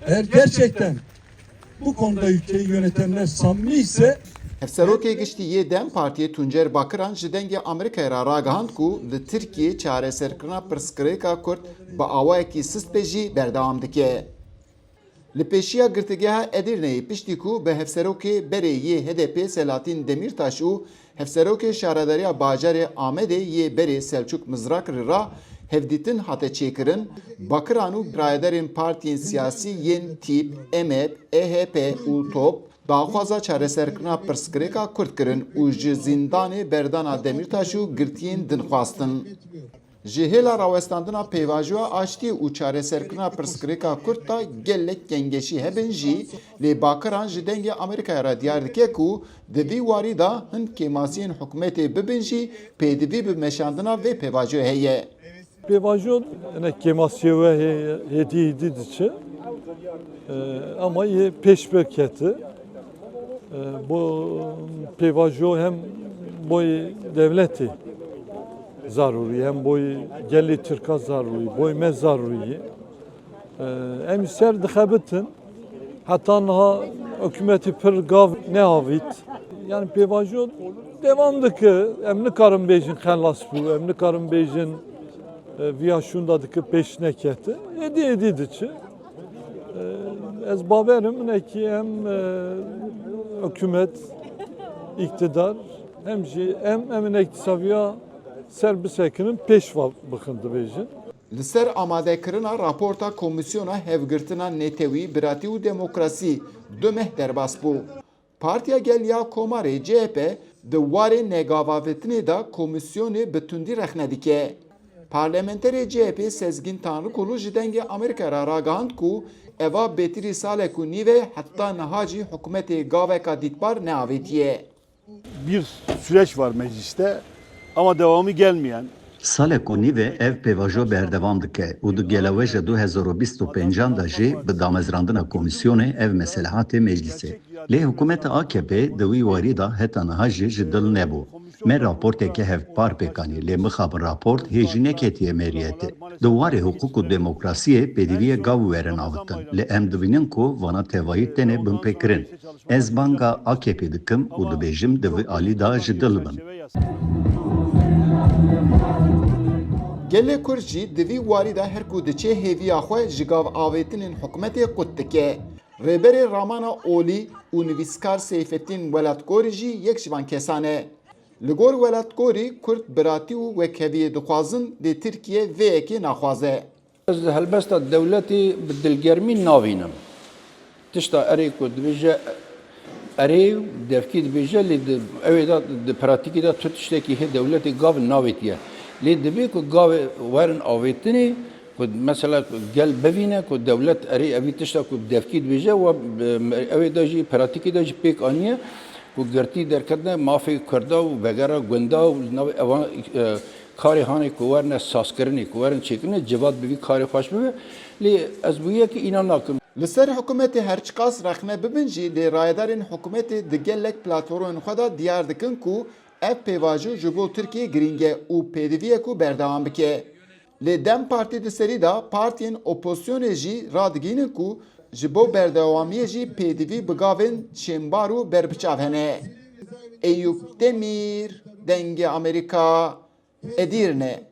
Eğer gerçekten bu konuda ülkeyi yönetenler samimi ise Hevserokê giştî yê Dem Partiyê Tuncer Bakiran ji dengê Amerîkayê ra ragihand ku li Tirkiye çareserkirina pirsgirêka Kurd bi awayekî sistê jî berdewam dike. Li pêşiya girtîgeha Edirneyê piştî ku bi hevserokê berê yê HDP Selahattin Demirtaş û hevserokê şaredariya bajarê Amedê yê berê Selçuk Mizrakirî ra hevdîtin hate çêkirin, Bakiran û biraderên partiyên siyasî yên Tîp, EMEP, EHP û TOP daxwaza çareserkirina pirsgirêka Kurd kirin û ji zîndanê berdana Demirtaş û girtiyên din xwastin. Ji hêla rawestandina pêvajoya aştî û çareserkirina pirsgirêka Kurd da gelek gengeşî hebin jî lê Bakiran ji dengê Amerîkayê ra diyar dike ku di vî warî da hin kêmasiyên hikûmetê bibin jî pêdivî bi meşandina vê pêvajoyê heye. Pêvajo kêmasiye we hêdî diçe ama yê pêşbek hete. Bu pêvajo hem boy devletê zarurî hem boy gelê Tirka zarurî, boy me zarurî. Em ser dixebitin heta niha hikûmetê pir gav neavît. Yani pêvajo devam dike. Em nikarin bêjin xelas bû, em nikarin bêjin viya şunda dike pêş nekete. Hêdî diçe. Ez baverim neki hem hükümet, iktidar hem jî em iktisaviya ser bisekinin pêş bixin dibêjin. Li ser amadekirina raporta Komisyona Hevgirtina Netewî, Biratî û Demokrasî du meh derbas bû. Partiya Geliya Komarê CHP di warê negavavetinê da komisyonê bi tundî rexne dike. Parlamenterê CHP Sezgin Tanrıkulu ji dengê Amerîkayê ra ragihand ku eva bêtirî salek û nîvê heta niha jî hikûmetê gaveka dîtbar neavêtiye. Bir süreç var mecliste ama devamı gelmeyen. Salek û nîvê ev pêvajo berdevam dike û di gelewêja 2025 da jî bi damezrandina komisyonê ev meselehatê meclisê. Lê hikûmeta AKP di wî warî da heta niha jî ji dil nebû. Me raporteke hevpar pêkanî lê mixabin raport hêjî neketiye meriyetê. Di warê hukuk û demokrasiyê pêdiviye gav were navitin. Lê em dibînin ku vana tevahî tenê binpêkirin. Ez banga AKP dikim û dibêjim di vî alî da ji dil bin. Gelê Kurd jî di vî warî da her ku diçe hêviya xwe ji gav avêtinên hikûmetê qut dike. Rêberê Ramana Olî û nivîskar Seyfettin Welatgorî jî yek ji van kesan e. Li gor Welatgorî Kurd biratî û wekheviyê dixwazin lê Tirkiye vê yekê naxwaze. Ez helbesta dewletê bi dilgermî navînim. Tişta erê ku dibêje erê devkî dibêje lê ew da di pratikî da tu tiştekî hê dewletê gav navêtiye. Lê dibê ku gavê werin avêtinê ku mesela gel bevîne ku dewlet erê evî tişta ku devkî dibêje we ew da jî pratikî da jî pêk aniye ku girtî derketine mafê Kurda û vegera gunda û navê evan karê hanê ku werine saskirinê ku werin çêkirinê civat bi vî karê xweş bibe. Lê ez bû yekî înan nakim. Li ser hikûmetê herçiqas rexne bibin jî lê rayedarên hikûmetê di gelek platformên xwe da diyar dikin ku ev pêvajo ji bo Tirkiye girîng e û pêdiviye ku berdewam bike. Lê Dem Partî di serî da partiyên opozisyonê jî radigînin ku ji bo berdewamiyê jî pêdivî bi gavên çêmbar û berbiçav hene. Eyüp Demîr, Dengê Amerîka, Edirne.